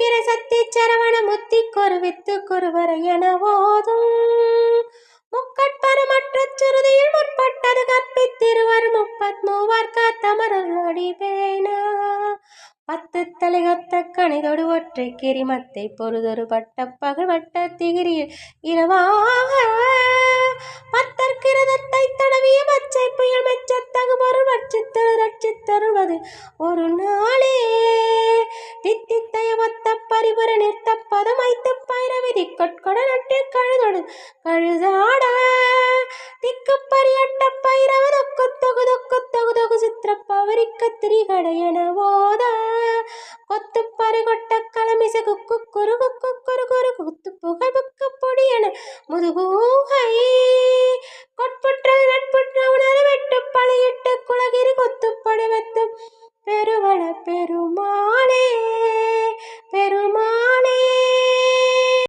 முத்திக்கிற சத்தி சரவண முத்தி கொருவித்து கொருவர என ஓதும் முக்கட்பரமற்ற சுருதியில் முற்பட்டது கற்பித்திருவர் 33 காத்தமரல் அடிவேனா 10 தலைகொத்த கணிதொடு ஒற்றை கிரிமத்தை பொறுதொரு பட்ட பகல் வட்ட திகிரியில் இரவாக பத்தற்கிரதத்தை தடவிய பச்சை புயல் மெச்சத்தகு பொருள் ரட்சித்தருள்வது ஒரு நாளே தித்தித்தைய ஒத்த பரிபுர நிறுத்த பதம் வைத்து பைரவிதி கொட்கொட நட்டு கழுதொடு கழுதாட திக்கு பரியட்ட பைரவ தொக்கு தொகு தொக்கு தொகு தொகு சித்திர பவரிக்க திரிகடையன ஓத கொத்து பறிகொட்ட களமிச குக்கு குரு குக்கு குரு குரு குத்து புகழ் புக்கு பொடியன முதுகூகை கொட்புற்றது நட்புற்ற உணர வெட்டு பழையிட்டு குலகிரி கொத்து படுவத்து பெருவள பெருமாளே